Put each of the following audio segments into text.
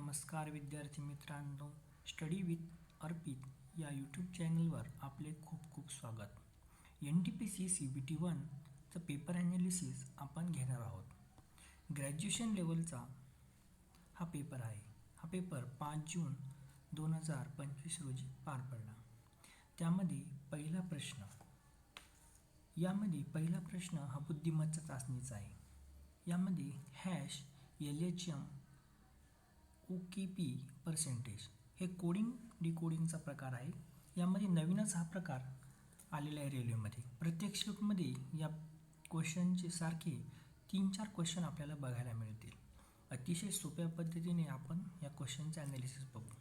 नमस्कार विद्यार्थी मित्रांनो, स्टडी विथ अर्पित या यूट्यूब चॅनलवर आपले खूप खूप स्वागत. NTPC CBT1चं पेपर ॲनालिसिस आपण घेणार आहोत. ग्रॅज्युएशन लेवलचा हा पेपर आहे. हा पेपर 5 जून 2025 रोजी पार पडला. यामध्ये पहिला प्रश्न हा बुद्धिमत्ता चाचणीचा आहे. यामध्ये LHM OKP पर्सेंटेज हे कोडिंग डिकोडिंगचा प्रकार आहे. यामध्ये नवीनच हा प्रकार आलेला आहे रेल्वेमध्ये. प्रत्येक शिफ्टमध्ये या क्वेश्चनचे सारखे 3-4 क्वेश्चन आपल्याला बघायला मिळतील. अतिशय सोप्या पद्धतीने आपण या क्वेश्चनचे ॲनालिसिस बघू.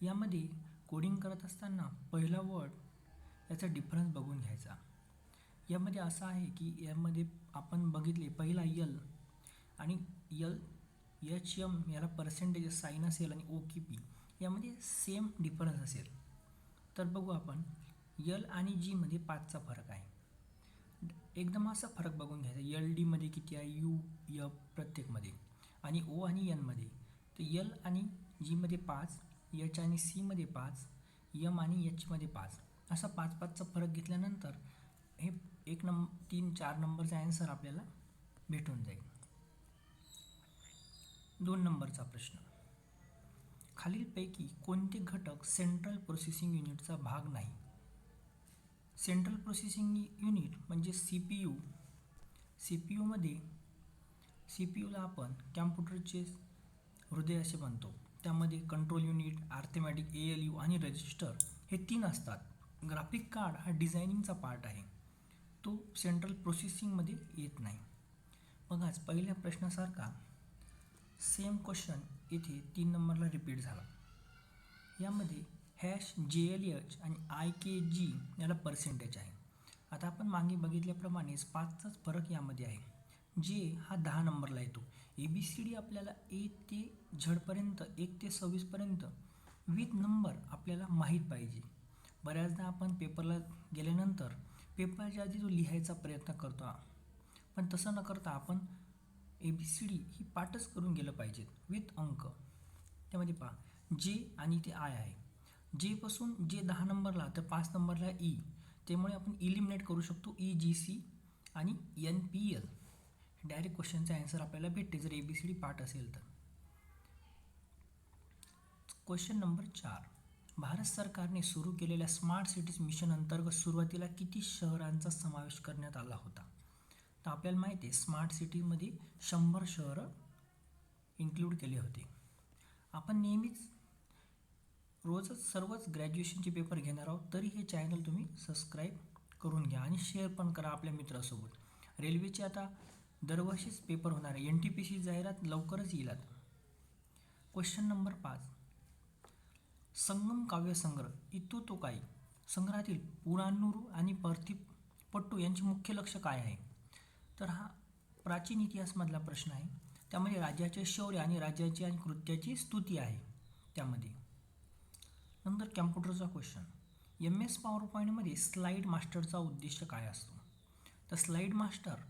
यामध्ये कोडिंग करत असताना पहिला वर्ड याचा डिफरन्स बघून घ्यायचा. यामध्ये असं आहे की यामध्ये आपण बघितले पहिला यल आणि LHM याला पर्सेंटेज साईन असेल आणि OKP यामध्ये सेम डिफरन्स असेल. तर बघू आपण यल आणि जी मध्ये 5चा फरक आहे. एकदम असा फरक बघून घ्यायचा. LD मध्ये किती आहे, UF प्रत्येकमध्ये, आणि O आणि N मध्ये. तर L आणि G मध्ये 5, H आणि C मध्ये 5, M आणि H मध्ये 5, असा 5-5चा फरक घेतल्यानंतर हे 3-4 नंबरचा ॲन्सर आपल्याला भेटून जाईल. 2 नंबरचा प्रश्न, खालीलपैकी कोणते घटक सेंट्रल प्रोसेसिंग युनिटचा भाग नाही? सेंट्रल प्रोसेसिंग युनिट म्हणजे CPU. CPUमध्ये CPUला आपण कॅम्प्युटरचे हृदय असे म्हणतो. त्यामध्ये कंट्रोल युनिट, अर्थमॅटिक, ALU आणि रजिस्टर हे 3 असतात. ग्राफिक कार्ड हा डिझायनिंगचा पार्ट आहे. तो सेंट्रल प्रोसेसिंगमध्ये येत नाही. बघाच पहिल्या प्रश्नासारखा सेम क्वेश्चन इथे 3 नंबरला रिपीट झाला. यामध्ये JLH आणि IKG याला पर्सेंटेज आहे. आता आपण मागे बघितल्याप्रमाणेच 5चाच फरक यामध्ये आहे. जे हा 10 नंबरला येतो. ABCD आपल्याला A ते Z पर्यंत 1 ते 26 पर्यंत विथ नंबर आपल्याला माहीत पाहिजे. बऱ्याचदा आपण पेपरला गेल्यानंतर पेपरच्या आधी तो लिहायचा प्रयत्न करतो, पण तसं न करता आपण ABCD ही पाठच करून गेलं पाहिजेत विथ अंक. त्यामध्ये पहा J आणि ते I आहे. J पासून J 10 नंबरला तर 5 नंबरला E, त्यामुळे आपण इलिमिनेट करू शकतो EGC आणि NPL. डायरेक्ट क्वेश्चनचा ॲन्सर आपल्याला भेटते जर ABCD पाठ असेल तर. क्वेश्चन नंबर 4, भारत सरकारने सुरू केलेल्या स्मार्ट सिटीज मिशन अंतर्गत सुरुवातीला किती शहरांचा समावेश करण्यात आला होता? तर आपल्याला माहिती आहे स्मार्ट सिटीमध्ये 100 शहरं इन्क्लूड केले होते. आपण नेहमीच रोजच सर्वच ग्रॅज्युएशनचे पेपर घेणार आहोत, तरी हे चॅनल तुम्ही सबस्क्राईब करून घ्या आणि शेअर पण करा आपल्या मित्रासोबत. रेल्वेचे आता दरवर्षीच पेपर होणार आहे. NTPC जाहिरात लवकरच येईल आता. क्वेश्चन नंबर 5, संगम काव्यसंग्रह इतुतोकाई संग्रहातील पुराणुरू आणि पार्थिपट्टू यांचे मुख्य लक्ष काय आहे? तर हा प्राचीन इतिहासमधला प्रश्न आहे. त्यामध्ये राजाचे शौर्य आणि राजाची आणि कृत्याची स्तुती आहे त्यामध्ये. नंतर कॅम्प्युटरचा क्वेश्चन, MS पॉवरपॉईंटमध्ये स्लाईड मास्टरचा उद्देश काय असतो? तर स्लाईड मास्टर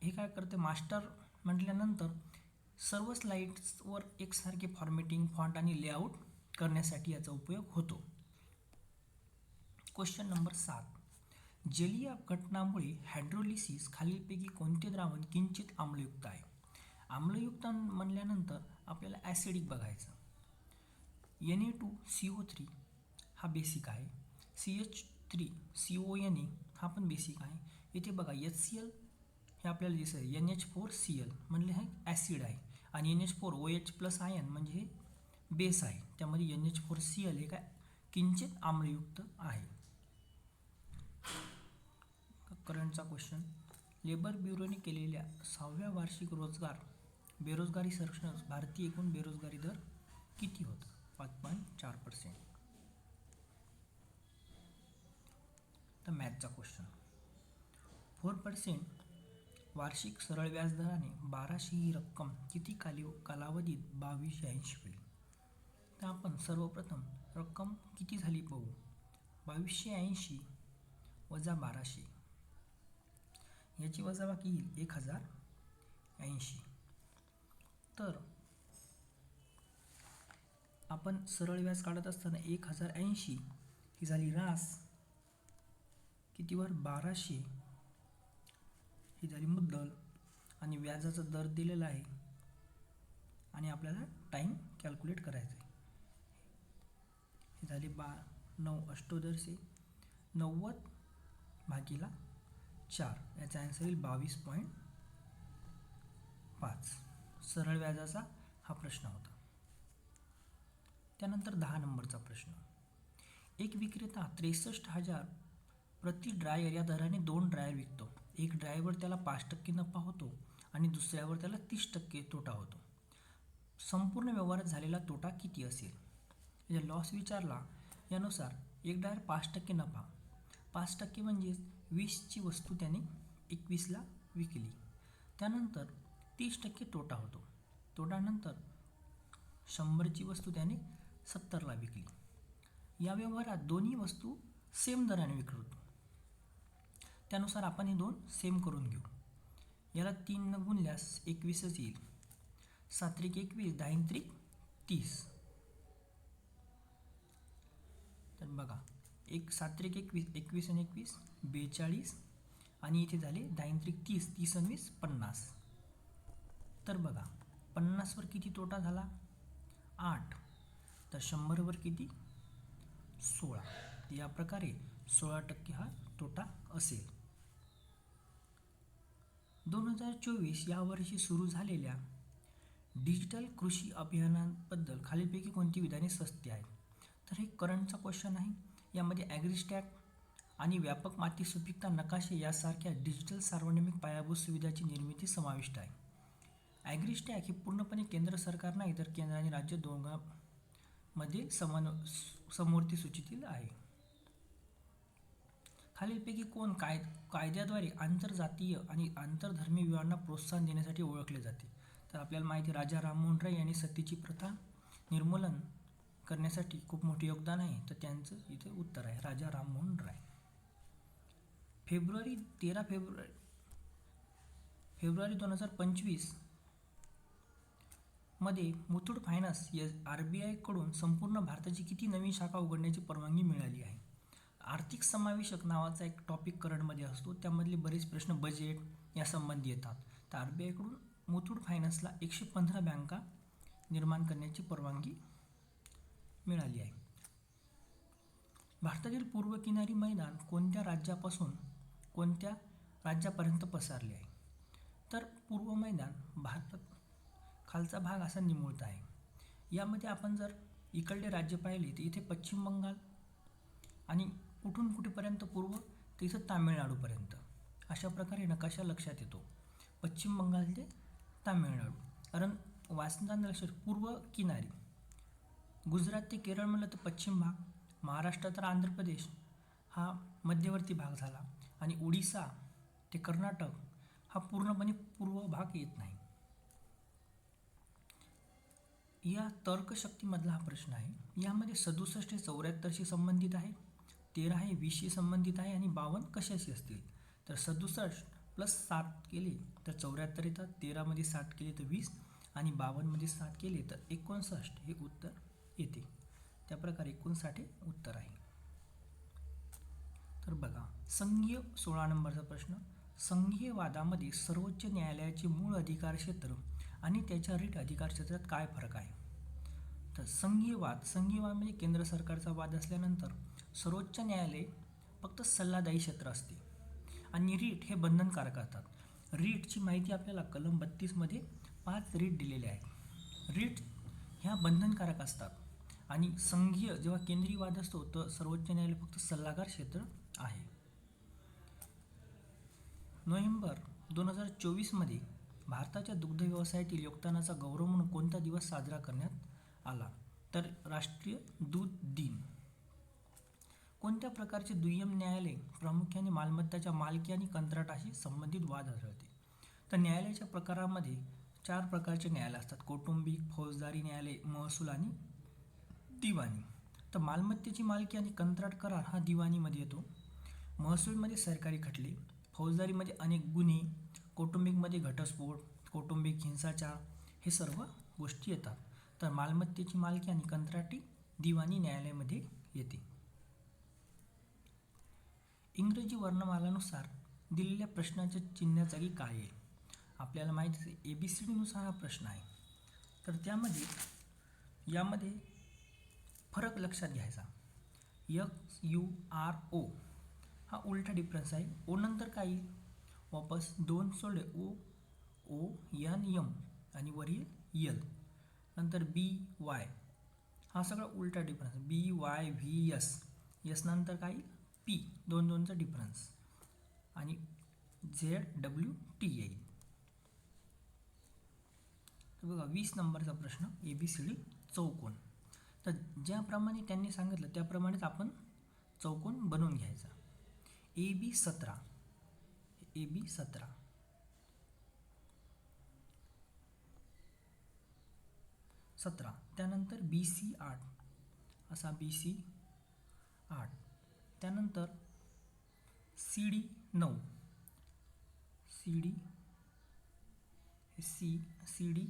हे काय करते, मास्टर म्हटल्यानंतर सर्व स्लाईड्सवर एकसारखे फॉर्मॅटिंग, फॉन्ट आणि लेआउट करण्यासाठी याचा उपयोग होतो. क्वेश्चन नंबर 7, जलीय घटनामुळे हायड्रोलिसिस खालीलपैकी कोणते द्रावण किंचित आम्लयुक्त आहे? आम्लयुक्त म्हणल्यानंतर आपल्याला ॲसिडिक बघायचं. Na2CO3 हा बेसिक आहे. CH3CONA हा पण बेसिक आहे. इथे बघा HCl हे आपल्याला दिसतं. NH4Cl म्हणजे हे ॲसिड आहे आणि NH4OH+ आयन म्हणजे हे बेस आहे. त्यामध्ये NH4Cl हे काय किंचित आम्लयुक्त आहे. करंटचा क्वेश्चन, लेबर ब्युरोने केलेल्या 6व्या वार्षिक बेरोजगारी सर्वेक्षणात भारतीय एकूण बेरोजगारी दर किती होता? 5.4%. तर मॅथचा क्वेश्चन, 4% वार्षिक सरळ व्याजदराने 1200 ही रक्कम किती कालावधीत 2280 होईल? तर आपण सर्वप्रथम रक्कम किती झाली पाहू. 2280 वजा 1200 याची वजाबाकी येईल 1080. तर आपण सरळ व्याज काढत असताना 1080 ही झाली रास, कितीवर 1200 ही झाली मुद्दल, आणि व्याजाचा दर दिलेला आहे आणि आपल्याला टाईम कॅल्क्युलेट करायचं आहे. हे झाले 9 अष्टोदरचे 90 भागीला 4, याचा आन्सर येईल 22.5. सरळ व्याजाचा हा प्रश्न होता. त्यानंतर 10 नंबरचा प्रश्न. एक विक्रेता 63,000 प्रति ड्रायर या दराने 2 ड्रायर विकतो. एक ड्रायरवर त्याला 5% नफा होतो आणि दुसऱ्यावर त्याला 30% तोटा होतो. संपूर्ण व्यवहारात झालेला तोटा किती असेल? म्हणजे लॉस विचारला, यानुसार एक ड्रायर 5% नफा, 5% म्हणजे 20ची वस्तू त्याने 21ला विकली. त्यानंतर 30% तोटा होतो. तोटानंतर 100ची वस्तू त्याने 70ला विकली. या व्यवहारात दोन्ही वस्तू सेम दराने विकत होतो. त्यानुसार आपण हे दोन सेम करून घेऊ. याला 3 गुणल्यास 21च येईल. 7 त्रिक 21, 10 त्रिक 30. तर बघा, 7 त्रिक 21, 21 आणि 21 42, आणि इथे झाले 10 त्रिक 30, 30 आणि 20 50. तर बघा, 50वर किती तोटा झाला? 8. तर 100वर किती? 16. या प्रकारे 16% हा तोटा असेल. 2024 या वर्षी सुरू झालेल्या डिजिटल कृषी अभियानाबद्दल खालीलपैकी कोणती विधाने सत्य आहेत? तर हे करंटचा क्वेश्चन आहे. यामध्ये ॲग्रिस्टॅक आणि व्यापक माती सुपीकता नकाशे यासारख्या डिजिटल सार्वजनिक पायाभूत सुविधाची निर्मिती समाविष्ट आहे. ॲग्रिस्टॅक हे पूर्णपणे केंद्र सरकार नाही तर केंद्र आणि राज्य दोघांमध्ये समवर्ती सूचीतील आहे. खालीलपैकी कोण कायद्याद्वारे आंतरजातीय आणि आंतरधर्मीय विवाहांना प्रोत्साहन देण्यासाठी ओळखले जाते? तर आपल्याला माहिती आहे, राजा राममोहन राय यांनी सतीची प्रथा निर्मूलन करण्यासाठी खूप मोठे योगदान आहे. तर त्यांचं इथे उत्तर आहे राजा राममोहन राय. 13 फेब्रुवारी 2025 मध्ये मुथूट फायनान्स RBI कडून संपूर्ण भारताची किती नवीन शाखा उघडण्याची परवानगी मिळाली आहे? आर्थिक समावेशक नावाचा एक टॉपिक करंटमध्ये असतो, त्यामधले बरेच प्रश्न बजेट या संबंधी येतात. तर RBI कडून मुथूट फायनान्सला 115 बँका निर्माण करण्याची परवानगी मिळाली आहे. भारतातील पूर्व किनारी मैदान कोणत्या राज्यापासून कोणत्या राज्यापर्यंत पसरले आहे? तर पूर्व मैदान भारतात खालचा भाग असा निमुळता आहे. यामध्ये आपण जर इकडले राज्य पाहिले तर इथे पश्चिम बंगाल, आणि कुठून कुठेपर्यंत पूर्व, तर इथं तामिळनाडूपर्यंत. अशा प्रकारे नकाशा लक्षात येतो, पश्चिम बंगाल ते तामिळनाडू. कारण वाचताना लक्षात पूर्व किनारी गुजरात ते केरळ म्हणलं तर पश्चिम भाग, महाराष्ट्र तर आंध्र प्रदेश हा मध्यवर्ती भाग झाला, आणि ओडिसा ते कर्नाटक हा पूर्णपणे पूर्व भाग येत नाही. या तर्कशक्तीमधला हा प्रश्न आहे. यामध्ये 67 हे 74शी संबंधित आहे, 13 हे 20शी संबंधित आहे, आणि 52 कशाशी असतील? तर 67 प्लस 7 केले तर 74 येतात, 13मध्ये 7 केले तर 20, आणि 52मध्ये 7 केले तर 59 हे उत्तर येते. त्याप्रकारे 59 हे उत्तर आहे. तर बघा, संघीय 16 नंबरचा प्रश्न. संघीय वादामध्ये सर्वोच्च न्यायालयाचे मूळ अधिकार क्षेत्र आणि त्याच्या रीट अधिकार क्षेत्रात काय फरक आहे? तर संघीय वाद म्हणजे केंद्र सरकारचा वाद असल्यानंतर सर्वोच्च न्यायालय फक्त सल्लादायी क्षेत्र असते, आणि रीट हे बंधनकारक असतात. रीटची माहिती आपल्याला कलम 32मध्ये 5 रीट दिलेले आहेत. रीट ह्या बंधनकारक असतात, आणि संघीय जेव्हा केंद्रीय वाद असतो तर सर्वोच्च न्यायालय फक्त सल्लागार क्षेत्र आहे. नोव्हेंबर 2024 भारताच्या दुग्ध व्यवसायातील योगदानाचा गौरव म्हणून कोणता दिवस साजरा करण्यात आला? तर राष्ट्रीय दूध दिन. कोणत्या प्रकारचे दुय्यम न्यायालय प्रामुख्याने मालमत्ताच्या मालकी आणि कंत्राटाशी संबंधित वाद आढळते? तर न्यायालयाच्या प्रकारामध्ये 4 प्रकारचे न्यायालय असतात: कौटुंबिक, फौजदारी न्यायालय, महसूल आणि दिवाणी. तर मालमत्तेची मालकी आणि कंत्राट करार हा दिवाणीमध्ये येतो. महसूलमध्ये सरकारी खटले, फौजदारीमध्ये अनेक गुन्हे, कौटुंबिकमध्ये घटस्फोट, कौटुंबिक हिंसाचार, हे सर्व गोष्टी येतात. तर मालमत्तेची मालकी आणि कंत्राटी दिवाणी न्यायालयामध्ये येते. इंग्रजी वर्णमालानुसार दिलेल्या प्रश्नाच्या चिन्हाजागी काय आहे? आपल्याला माहिती आहे ABCD नुसार हा प्रश्न आहे. तर यामध्ये फरक लक्षात घ्यायचा. XURO हा उलटा डिफरन्स आहे. ओ नंतर काय वापस 2 सोडले ONM आणि वरील यल. नंतर BY हा सगळा उलटा डिफरन्स. BYVS यस नंतर काय P 2चा डिफरन्स आणि ZWT येईल. तर बघा 20 नंबरचा प्रश्न ABCD चौकोन. तर ज्याप्रमाणे त्यांनी सांगितलं त्याप्रमाणेच आपण चौकोन बनवून घ्यायचा. AB 17 त्यानंतर BC 8 असा BC 8. त्यानंतर CD 9 CD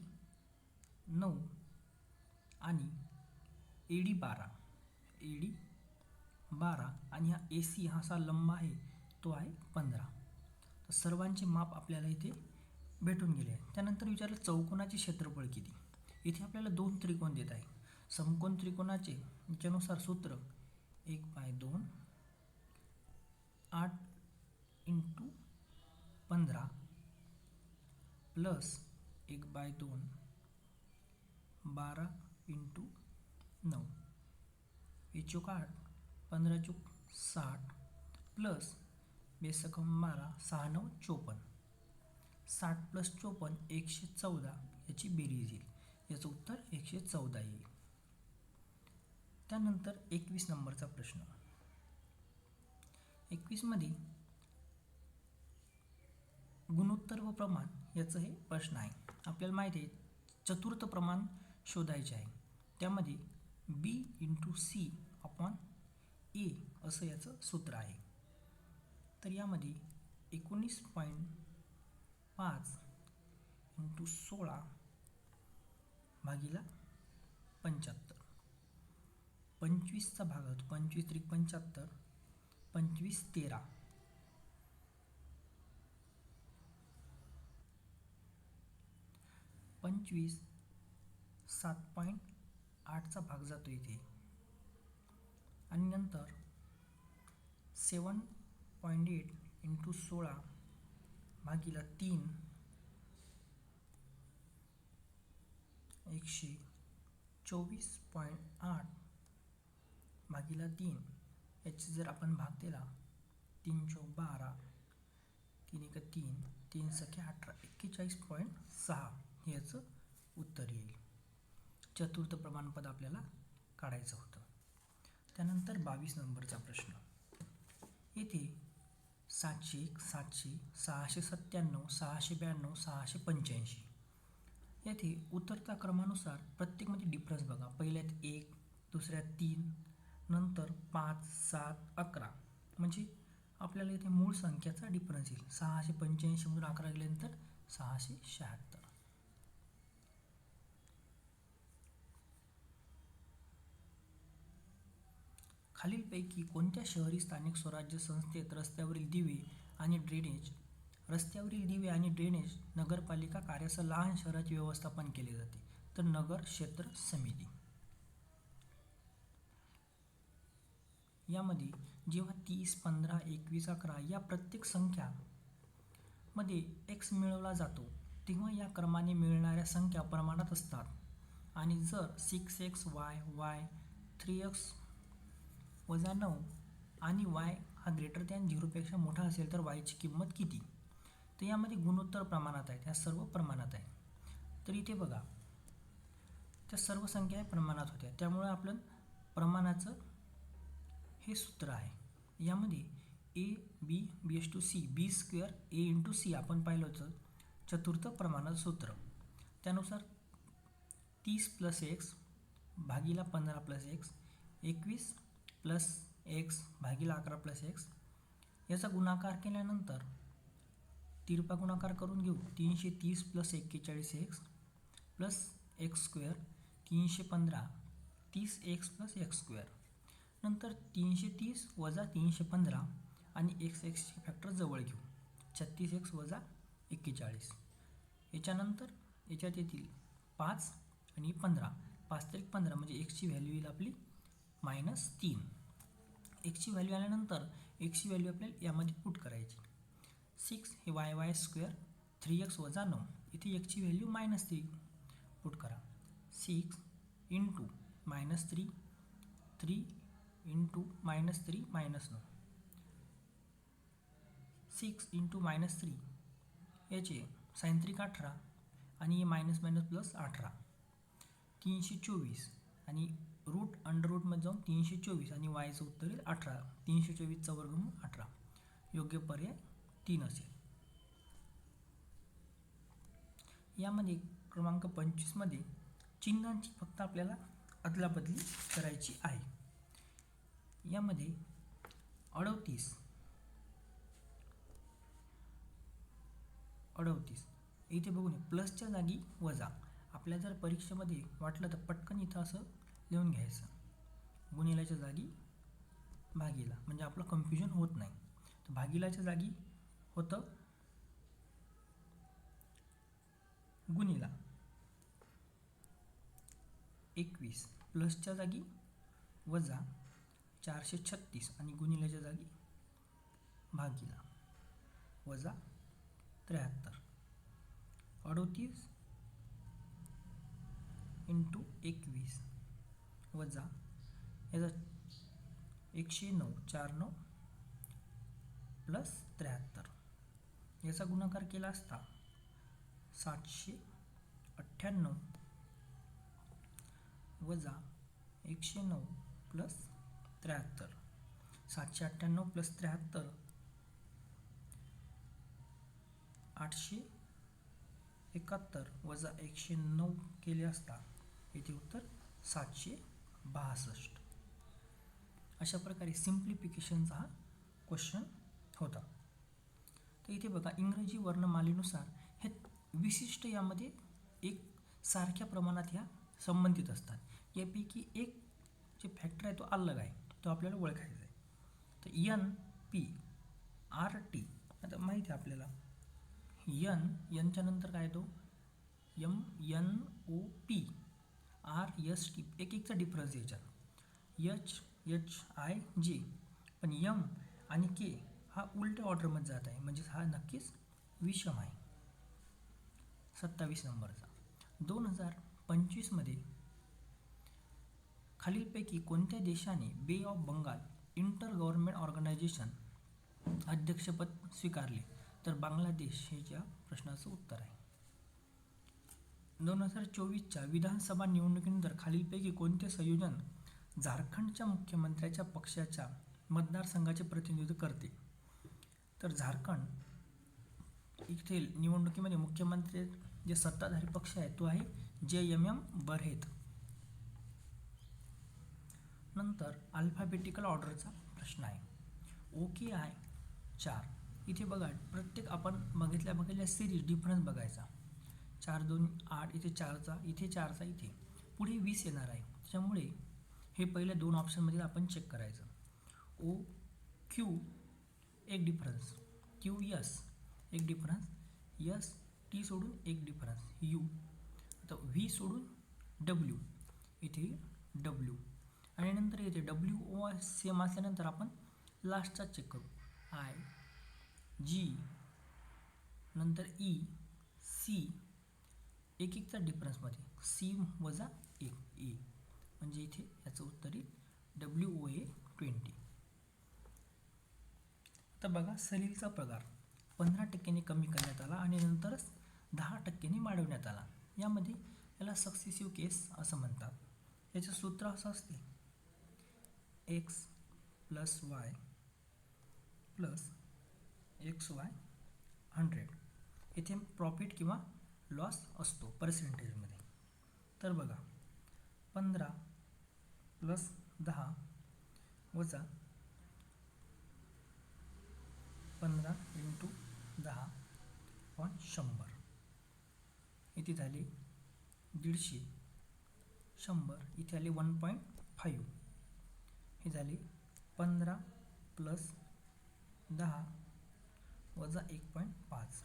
9 आणि AD 12 आणि हा AC हा असा लंब आहे तो आहे 15. तर सर्वांचे माप आपल्याला इथे भेटून गेले आहे. त्यानंतर विचारलं चौकोनाचे क्षेत्रफळ किती. इथे आपल्याला 2 त्रिकोण देत आहे. समकोन त्रिकोणाचे याच्यानुसार सूत्र 1/2 8 × 15 प्लस 1/2 12 × 9 1 8 15 60 प्लस 12 6 9 54 60 प्लस 54 114 याची बेरीज येईल. याचं उत्तर 114 येईल. त्यानंतर 21 नंबरचा प्रश्न. 21 मध्ये गुणोत्तर व प्रमाण याचं हे प्रश्न आहे. आपल्याला माहिती आहे चतुर्थ प्रमाण शोधायचे आहे. त्यामध्ये B × C/A असं याचं सूत्र आहे. तर यामध्ये 19.5 × 16/75 25चा भाग होतो. 25 × 75 25 13 25 7.8चा भाग जातो इथे आणि नंतर 7.8 × 16/3 124.8/3 याची जर आपण भाग दिला 3 × 12 3 × 3 3 × 18 41.6 हे याचं उत्तर येईल. चतुर्थ प्रमाणपद आपल्याला काढायचं होतं. त्यानंतर 22 नंबरचा प्रश्न. येथे 701 700 697 692 685 येथे उतरत्या क्रमानुसार प्रत्येकमध्ये डिफरन्स बघा. पहिल्यात 1 दुसऱ्यात 3 नंतर 5 7 11 म्हणजे आपल्याला इथे मूळ संख्याचा डिफरन्स येईल. 685 मधून 11 गेल्यानंतर 676. खालीलपैकी कोणत्या शहरी स्थानिक स्वराज्य संस्थेत रस्त्यावरील दिवे आणि ड्रेनेज नगरपालिका कार्यासह लहान शहराचे व्यवस्थापन केले जाते. तर नगर क्षेत्र समिती. यामध्ये जेव्हा 30 15 21 11 या प्रत्येक संख्या मध्ये x मिळवला जातो तेव्हा या क्रमाने मिळणाऱ्या संख्या प्रमाणात असतात. आणि जर 6xy y 3x - 9 आणि y हा > 0 मोठा असेल तर y ची किंमत किती. तर यामध्ये गुणोत्तर प्रमाणात आहेत. ह्या सर्व प्रमाणात आहे. तर इथे बघा त्या सर्व संख्या प्रमाणात होत्या त्यामुळे आपलं प्रमाणाचं हे सूत्र आहे. यामध्ये B/C B² A × C आपण पाहिलं होतं चतुर्थ प्रमाणात सूत्र. त्यानुसार 30 + x / 15 + x 21 + x / 11 + x याचा गुणाकार केल्यानंतर तिरपा गुणाकार करून घेऊ. 330 + 41x + x² 315 30x plus x square. नंतर 330 वजा 315 आणि एक्सचे फॅक्टर जवळ घेऊ. 36x वजा 41. याच्यानंतर याच्यात येतील 5 आणि 15. 5 तरी 15 म्हणजे एक्सची व्हॅल्यू येईल आपली -3. एक्सची व्हॅल्यू आल्यानंतर एक्सची व्हॅल्यू आपल्याला यामध्ये पुट करायची. 6 हे y स्क्वेअर 3x वजा 9. इथे एक्सची व्हॅल्यू -3 पुट करा. 6 इंटू -3 3 इंटू -3 -9. 6 इंटू -3 याचे सायंत्रिक 18 आणि मायनस मायनस प्लस 18. 324 आणि रूट अंडर रूटमध्ये जाऊन 324 आणि वायचं उत्तर येईल 18. 324चा वर्गमूळ 18. योग्य पर्याय 3 असेल. यामध्ये क्रमांक 25 मध्ये चिन्हांची फक्त आपल्याला अदलाबदली करायची आहे. यामध्ये 38 इथे बघून प्लसच्या जागी वजा. आपल्याला जर परीक्षेमध्ये वाटलं तर पटकन इथं असं लिहून घ्यायचं, गुणिल्याच्या जागी भागीला, म्हणजे आपलं कन्फ्युजन होत नाही. तर भागीलाच्या जागी होतं गुणिला 21, प्लसच्या जागी वजा 436 आणि गुणिल्याच्या जागी भागीला वजा 73. 38 इंटू 21 वजा याचा 109 49 प्लस 73. याचा गुणाकार केला असता 798 वजा 109 प्लस 73. 798 प्लस 73 871 वजा 109 केले असता येथे उत्तर 762. अशा प्रकारे सिम्प्लिफिकेशनचा हा क्वेश्चन होता. तर इथे बघा इंग्रजी वर्णमालेनुसार हे विशिष्ट यामध्ये एक सारख्या प्रमाणात ह्या संबंधित असतात. यापैकी एक जे फॅक्टर आहे तो अलग आहे, तो आपल्याला ओळखायचा आहे. तर NP RT आता माहिती आहे आपल्याला. यांच्या नंतर काय येतो MNOP RST. एकचा डिफरन्स याच्यात HHIJ. पण M आणि K हा उलट्या ऑर्डरमध्ये जात आहे, म्हणजे हा नक्कीच विषम आहे. 27 नंबरचा 2025 मध्ये खालीलपैकी कोणत्या देशाने Bay of Bengal inter government organisation अध्यक्षपद स्वीकारले? तर बांगलादेश हे या प्रश्नाचं उत्तर आहे. 2024च्या विधानसभा निवडणुकीनंतर खालीलपैकी कोणते संयोजन झारखंडच्या मुख्यमंत्र्याच्या पक्षाच्या मतदारसंघाचे प्रतिनिधित्व करते? तर झारखंड इथे निवडणुकीमध्ये मुख्यमंत्री जे सत्ताधारी पक्ष आहे तो आहे JMM बरहेत. नंतर अल्फाबेटिकल ऑर्डरचा प्रश्न आहे. OKI 4. इथे बघा प्रत्येक आपण बघितल्या सिरीज डिफरन्स बघायचा. 4 2 8 इथे 4चा, इथे 4चा, इथे पुढे 20 येणार आहे. त्याच्यामुळे हे पहिले दोन ऑप्शनमध्ये आपण चेक करायचं. OQ एक डिफरन्स, QS एक डिफरन्स, ST सोडून एक डिफरन्स, U. आता V सोडून W, इथे W आणि नंतर इथे WO सेम असल्यानंतर आपण लास्टचा चेक करू. I G नंतर E C एकचा डिफरन्समध्ये C वजा 1 E, म्हणजे इथे याचं उत्तर येईल WOA 20. तर बघा सलीलचा पगार 15% कमी करण्यात आला आणि नंतरच 10% वाढवण्यात आला. यामध्ये याला सक्सेसिव्ह केस असं म्हणतात. याचं सूत्र असं असते X plus Y plus XY 100. इथे प्रॉफिट किंवा लॉस असतो पर्सेंटेजमध्ये. तर बघा 15 प्लस 10 वजा 15 इंटू 10 100 इथे झाले 150. 100 इथे आले 1.5 हे झाले 15 प्लस 10 वजा 1.5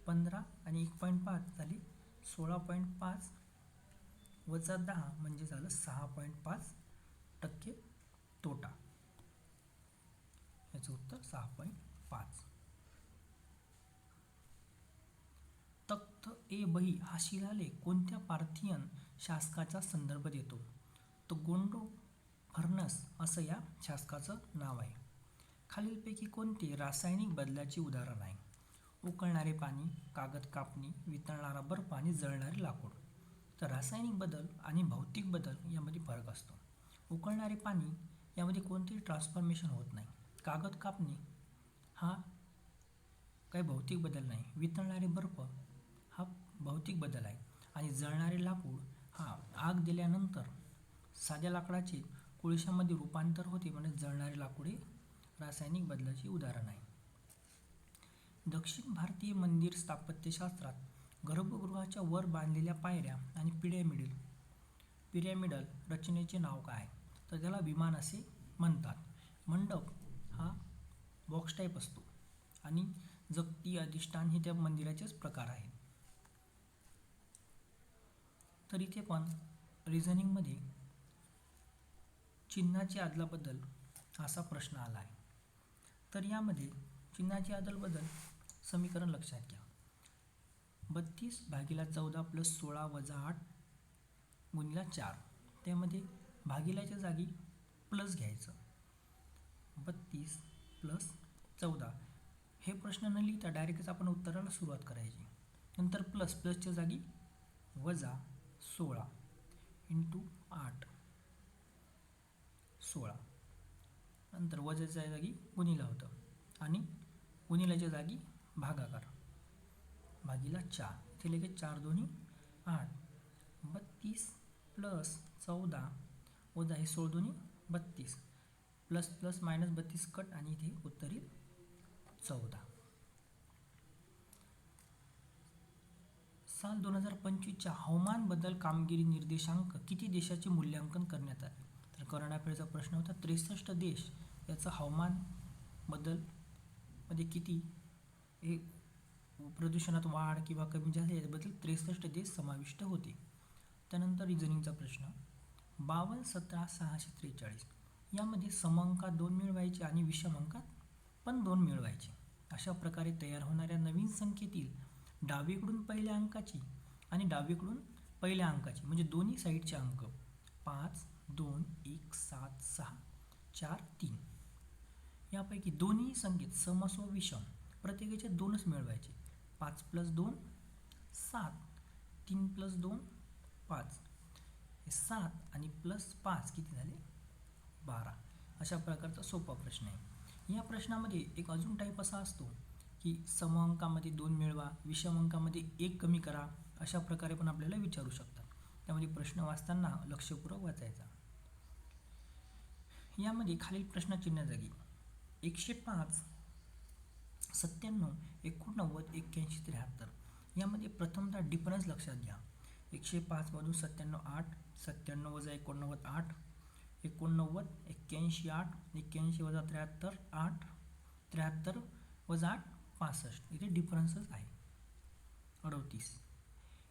15 आणि 1.5 झाली 16.5 वजा 10 म्हणजे झालं 6.5% तोटा. याचं उत्तर 6.5. तख्त ए बही हा शिलालेख कोणत्या पार्थियन शासकाचा संदर्भ देतो? तो गोंडो फर्नस असं या शासकाचं नाव आहे. खालीलपैकी कोणते रासायनिक बदलाचे उदाहरण आहे? उकळणारे पाणी, कागद कापणी, वितळणारा बर्फ आणि जळणारे लाकूड. तर रासायनिक बदल आणि भौतिक बदल यामध्ये फरक असतो. उकळणारे पाणी यामध्ये कोणतेही ट्रान्सफॉर्मेशन होत नाही. कागद कापणी हा काही भौतिक बदल नाही. वितळणारे बर्फ हा भौतिक बदल आहे आणि जळणारे लाकूड हा आग दिल्यानंतर साध्या लाकडाचे कोळशामध्ये रूपांतर होते, म्हणजे जळणारे लाकूड हे रासायनिक बदलाचे उदाहरण आहे. दक्षिण भारतीय मंदिर स्थापत्यशास्त्रात गर्भगृहाच्या वर बांधलेल्या पायऱ्या आणि पिरॅमिडल रचनेचे नाव काय? तर त्याला विमान असे म्हणतात. मंडप हा बॉक्स टाईप असतो आणि जगती अधिष्ठान हे त्या मंदिराचेच प्रकार आहेत. तर इथे पण रिझनिंगमध्ये चिन्हाची अदलाबदल असा प्रश्न आला आहे. तर यामध्ये चिन्हाची अदलाबदल समीकरण लक्षात घ्या. 32/14 + 16 - 8 × 4. त्यामध्ये भागिल्याच्या जागी प्लस घ्यायचं. 32 + 14 हे प्रश्न न लिहिता डायरेक्टच आपण उत्तराला सुरुवात करायची. नंतर प्लसच्या जागी वजा 16 × 8 16. नंतर वजाच्या जागी गुणिला होतं आणि गुणिल्याच्या जागी भागाकार भागिला 4. इथे लगेच 4 × 2 = 8. 32 + 14 वजा हे 16 × 2 = 32. प्लस -32 कट आणि इथे उत्तर येईल 14. साल 2025च्या हवामान बदल कामगिरी निर्देशांक किती देशाचे मूल्यांकन करण्यात आले? तर करंट अफेअरचा प्रश्न होता. 63 देश याचं हवामान बदल मध्ये किती हे प्रदूषणात वाढ किंवा कमी झाले याबद्दल 63 देश समाविष्ट होते. त्यानंतर रिझनिंगचा प्रश्न 52, 17, 643 यामध्ये समअंकात 2 मिळवायचे आणि विषम अंकात पण 2 मिळवायचे. अशा प्रकारे तयार होणाऱ्या नवीन संख्येतील डावीकडून पहिल्या अंकाची आणि डावीकडून पहिल्या अंकाची म्हणजे दोन्ही साईडचे अंक 5, 2, 1, 7, 6, 4, 3 यापैकी दोन्ही संख्येत सम असो विषम प्रत्येकाचे 2च मिळवायचे. 5 + 2 7, 3 + 2 5, 7 आणि +5 किती झाले 12. अशा प्रकारचा सोपा प्रश्न आहे. या प्रश्नामध्ये एक अजून टाईप असा असतो की सम अंकामध्ये 2 मिळवा, विषम अंकामध्ये 1 कमी करा, अशा प्रकारे पण आपल्याला विचारू शकतात. त्यामध्ये प्रश्न वाचताना लक्षपूर्वक वाचायचा. यामध्ये खालील प्रश्नचिन्ह जागी 105, 97, 89, 81, 73 यामध्ये प्रथमतः डिफरन्स लक्षात घ्या. 105 मधून 97 8, 97 वजा 89 8, 89 81 8, 81 वजा 73 8, 73 वजा 8 65. इथे डिफरन्सच आहे. 38.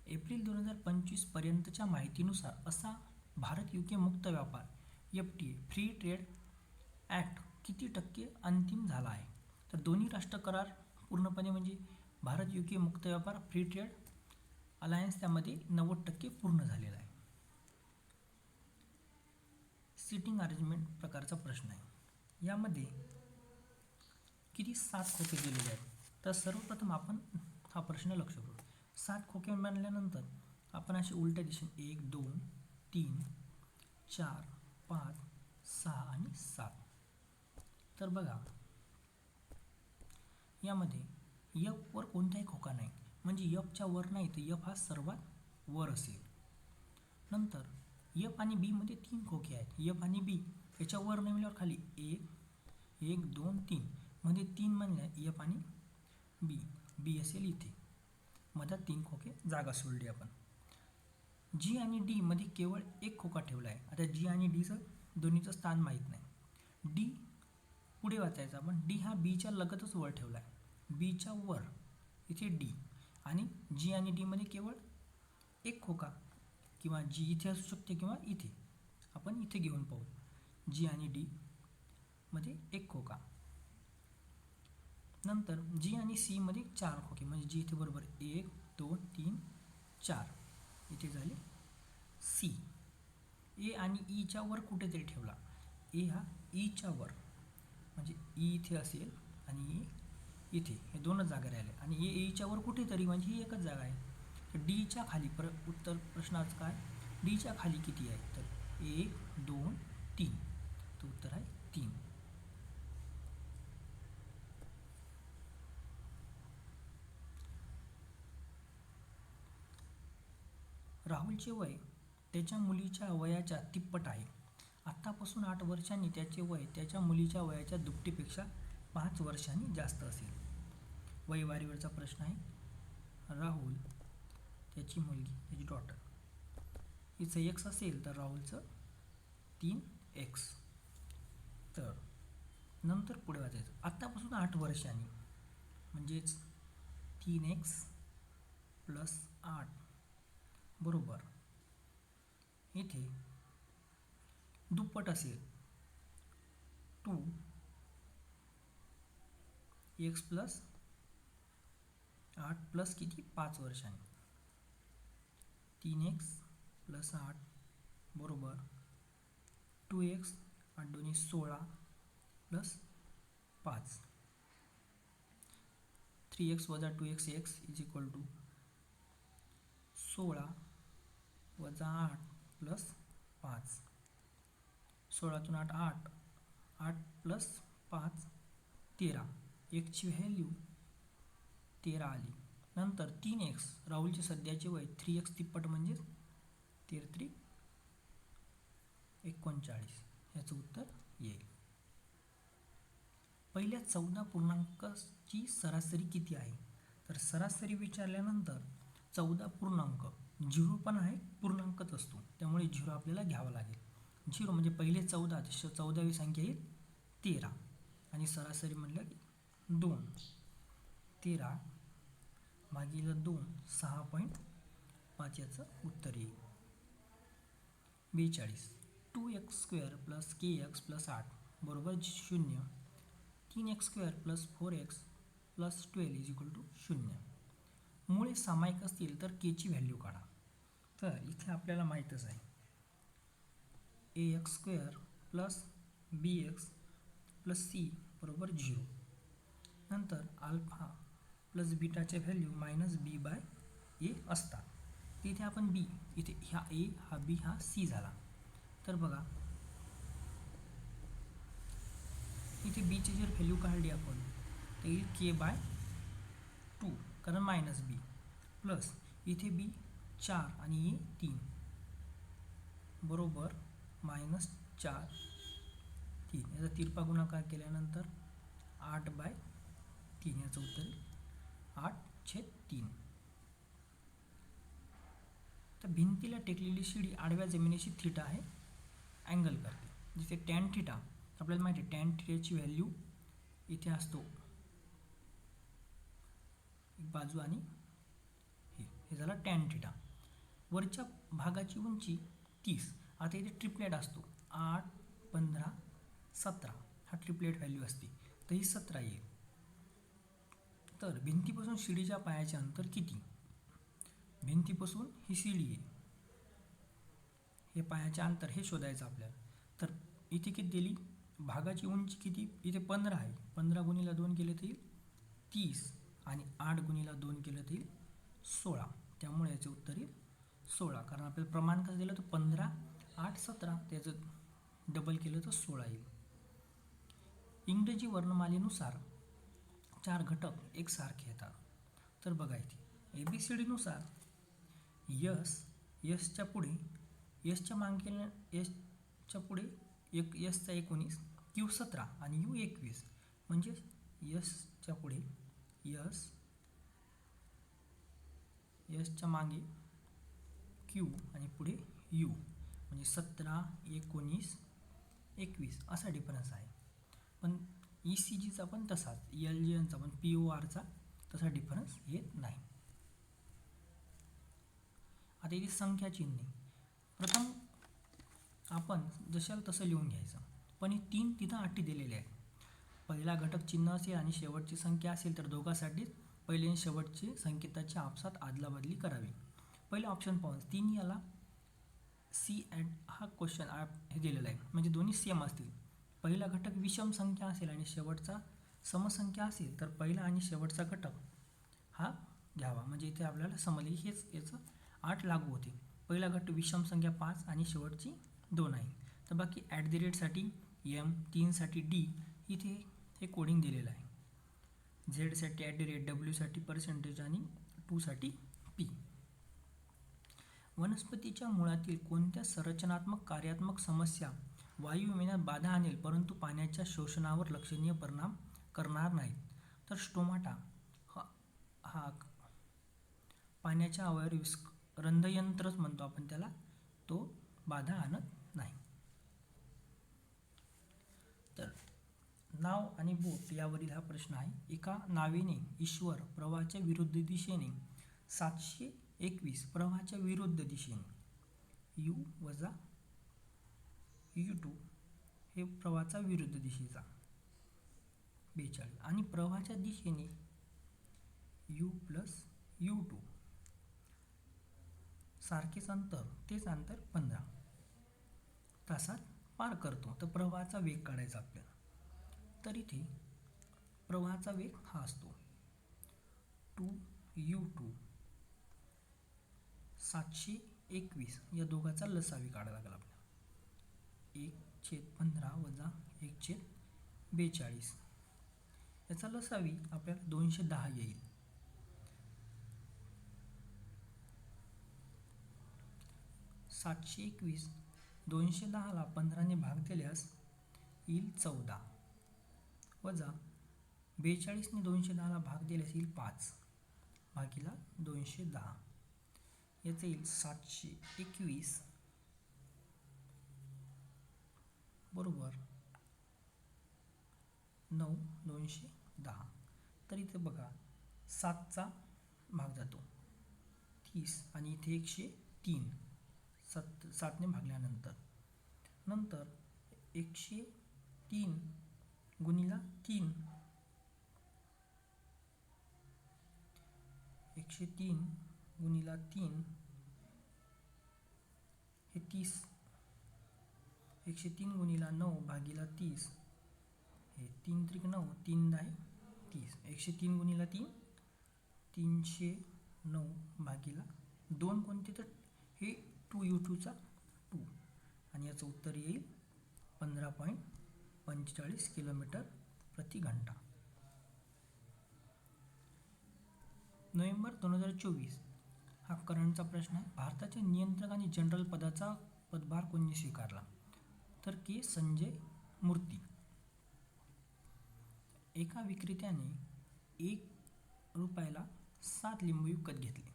एप्रिल 2025 पर्यंतच्या माहितीनुसार असा भारत UK मुक्त व्यापार FTA फ्री ट्रेड ॲक्ट किती टक्के अंतिम झाला आहे? तर दोन्ही राष्ट्र करार पूर्णपणे म्हणजे भारत UK मुक्त व्यापार फ्री ट्रेड अलायन्स त्यामध्ये 90% पूर्ण झालेला आहे. सिटिंग अरेंजमेंट प्रकारचा प्रश्न आहे. यामध्ये किती 7 खोके दिलेले आहेत. तर सर्वप्रथम आपण हा प्रश्न लक्ष करू. 7 खोके बनल्यानंतर आपण अशी उलट्या दिशेने 1 2 3 4 5 6 आणि 7. तर बघा यामध्ये F वर कोणताही खोका नाही, म्हणजे Fच्या वर नाही तर F हा सर्वात वर असेल. नंतर F आणि B मध्ये 3 खोके आहेत. F आणि B याच्या वर नाही म्हणल्यावर खाली 1 2 3 मध्ये 3 म्हणल्या F आणि B असेल इथे. मधात 3 खोके जागा सोडली आपण. जी आणि डी मध्ये केवळ एक खोका ठेवला आहे. आता जी आणि डीचं दोन्हीचं स्थान माहीत नाही. डी पुढे वाचायचा, पण डी हा बीच्या लगतच वर ठेवला आहे. बीच्या वर इथे डी आणि जी आणि डी मध्ये केवळ एक खोका, किंवा जी इथे असू शकते किंवा इथे. आपण इथे घेऊन पाहू. जी आणि डी मध्ये एक खोका. नंतर जी आणि सी मध्ये 4 खोके, म्हणजे जी इथे बरोबर 1 2 3 4. इथे झाले सी. ए आणि ईच्या वर कुठेतरी ठेवला. ए हा ईच्या वर, म्हणजे ई इथे असेल आणि ए इथे, हे दोनच जागा राहिले. आणि ए ईच्या वर कुठेतरी, म्हणजे ही एकच जागा आहे. तर डीच्या खाली उत्तर प्रश्नाचं काय, डीच्या खाली किती आहे, तर 1 2 3. तर उत्तर आहे 3. राहुलचे वय त्याच्या मुलीच्या वयाच्या तिप्पट आहे. आत्तापासून 8 वर्षांनी त्याचे वय त्याच्या मुलीच्या वयाच्या दुपटीपेक्षा 5 वर्षांनी जास्त असेल. वयवारीवरचा प्रश्न आहे. राहुल, त्याची मुलगी, त्याची डॉटर, हिचं एक्स असेल तर राहुलचं 3x. तर नंतर पुढे वाचायचं. आत्तापासून 8 वर्षांनी म्हणजेच 3x + 8 बरोबर इथे दुप्पट असेल 2x + 8 प्लस किती, 5 वर्षांनी. 3x + 8 बरोबर 2x, 8 2 16 + 5. 3x - 2x x = 16 - 8 + 5. 16तून 8 8, 8 + 5 13. एक्सची value 13 आली. नंतर 3x, राहुलचे सध्याचे वय 3x तिप्पट म्हणजेच 13 39. याचं उत्तर येईल. पहिल्या 14 पूर्णांकाची सरासरी किती आहे, तर सरासरी विचारल्यानंतर 14 पूर्णांक, 0 पण आहे, पूर्णांकच असतो, त्यामुळे 0 आपल्याला घ्यावा लागेल. 0 म्हणजे पहिले 14, 14वी संख्या येईल 13, आणि सरासरी म्हटलं की 2. 13 भागिले 2 6.5. याचं उत्तर येईल 42. 2x² + kx + 8 बरोबर 0. 3x² + 4x + 12 = 0. मुळे सामायिक असतील तर के ची व्हॅल्यू काढा. तर इथे आपल्याला माहीतच आहे ax² + bx + c बरोबर 0. नंतर अल्फा + बीटाच्या व्हॅल्यू -b/a असतात. तिथे आपण b, इथे हा a, हा b, हा c झाला. तर बघा इथे b ची जर व्हॅल्यू काढली आपण तर येईल k/2, कारण -b प्लस इथे b 4 आणि a 3 बरोबर -4 3. याचा तिरपा गुणाकार केल्यानंतर 8/3. याचं उत्तर 8/3. तर भिंतीला टेकलेली शिडी आडव्या जमिनीशी थीटा आहे अँगल करते. जिथे टॅन थीटा आपल्याला माहिती आहे, टॅन थीटाची व्हॅल्यू इथे असतो एक बाजू, आणि हे झालं टॅन थीटा. वरच्या भागाची उंची 30. आता इथे ट्रिपलेट असतो 8 15 17, हा ट्रिपलेट व्हॅल्यू असते, तर ही 17 येईल. तर भिंतीपासून शिडीच्या पायाचे अंतर किती, भिंतीपासून ही शिडी आहे, हे पायाचे अंतर हे शोधायचं आपल्याला. तर इथे किती दिली, भागाची उंची किती, इथे 15 आहे, 15 × 2 केले तर येईल 30, आणि 8 × 2 केलं तर येईल 16. त्यामुळे याचे उत्तर येईल 16, कारण आपल्याला प्रमाण कसं दिलं तर 15 8 17, त्याचं डबल केलं तर 16 येईल. इंग्रजी वर्णमालेनुसार 4 घटक एकसारखे येतात. तर बघा इथे ABCD नुसार यसच्या पुढे, यसच्या मागे यसच्या पुढे यसचा 19, क्यू 17 आणि यू 21, म्हणजे यसच्या पुढे यसच्या मागे क्यू आणि पुढे यू, म्हणजे 17, 19, 21 असा डिफरन्स आहे. पण ECGचा पण तसाच, LGNचा पण PORचा तसा डिफरन्स येत नाही. आता इथे संख्या चिन्हे प्रथम आपण जशाला तसं लिहून घ्यायचं, पण ही 3 तिथं अटी दिलेल्या आहेत. पहिला घटक चिन्ह असेल आणि शेवटची संख्या असेल तर दोघांसाठी पहिले आणि शेवटची संकेताची आपसात आदलाबदली करावी. पहिलं ऑप्शन पाहून 3 याला सी ॲट हा क्वेश्चन हे दिलेला आहे, म्हणजे दोन्ही सेम असतील. पहिला घटक विषम संख्या असेल आणि शेवटचा समसंख्या असेल तर पहिला आणि शेवटचा घटक हा घ्यावा. म्हणजे इथे आपल्याला समजले हेच याचं 8 लागू होते. पहिला घटक विषम संख्या 5 आणि शेवटची 2 आहे. तर बाकी ॲट द रेटसाठी M, 3साठी D इथे हे कोडिंग दिलेलं आहे. झेडसाठी ॲट द रेट, डब्ल्यूसाठी पर्सेंटेज आणि 2साठी P. वनस्पतीच्या मुळातील कोणत्या संरचनात्मक कार्यात्मक समस्या वायू विण्यात बाधा आणेल परंतु पाण्याच्या शोषणावर लक्षणीय परिणाम करणार नाहीत? तर स्टोमाटा हा पाण्याच्या अवयव रंध्रयंत्रच म्हणतो आपण त्याला, तो बाधा आणत नाही. तर नाव आणि बोट यावरील हा प्रश्न आहे. एका नावेने ईश्वर प्रवाहाच्या विरुद्ध दिशेने 721 प्रवाहाच्या विरुद्ध दिशेने U वजा U2 हे प्रवाहाचा विरुद्ध दिशेचा 42 आणि प्रवाहाच्या दिशेने U प्लस U2 सारखेच अंतर, तेच अंतर 15 तासात पार करतो. तर प्रवाहाचा वेग काढायचा आपल्याला. तर इथे प्रवाहाचा वेग हा असतो 2U2 721 या दोघाचा लसावी काढायला लागला आपल्याला. 1/15 वजा 1/42 याचा लसावी आपल्याला 210 येईल. 721 210ला 15ने भाग दिल्यास येईल 14 वजा 42ने 210ला भाग दिल्यास येईल 5 भागीला 210 याचं येईल 721 बरोबर 9 210. तर इथे बघा 7चा भाग जातो 30 आणि इथे 103 7ने भागल्यानंतर नंतर 103 गुणिला 3 103 गुणिला 3 हे 30 103 गुणिला 9 भागीला 30 हे 3 त्रिक 9 3 10 30 103 गुणिला 3 309 भागीला 2 कोणते तर हे 2U2चा 2 आणि याचं उत्तर येईल 15.45 किलोमीटर प्रति घंटा. नोव्हेंबर 2024 हा करंटचा प्रश्न आहे. भारताचे नियंत्रक आणि जनरल पदाचा पदभार कोणी स्वीकारला? तर के. संजय मूर्ती. एका विक्रेत्याने 1 रुपयाला 7 लिंबू विकत घेतले.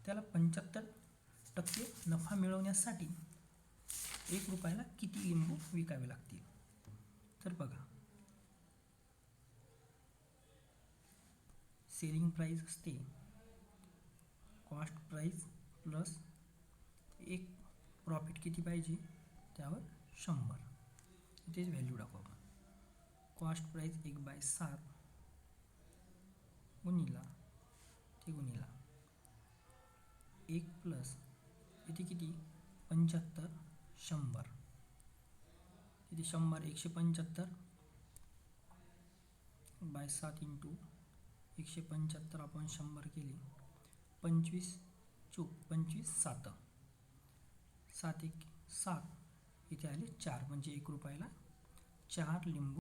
त्याला 75% नफा मिळवण्यासाठी 1 रुपयाला किती लिंबू विकावे लागतील? तर बघा सेलिंग प्राईस असते कॉस्ट प्राईस प्लस एक प्रॉफिट किती पाहिजे त्यावर 100. इथेच व्हॅल्यू टाकू आपण. कॉस्ट प्राईस 1/7 गुणिला ते गुणिला 1 प्लस इथे किती 75 100 इथे 100 175/7 इंटू 175 आपण 100 केले 25 7 7 1 7 इथे आले 4 म्हणजे 1 रुपयाला 4 लिंबू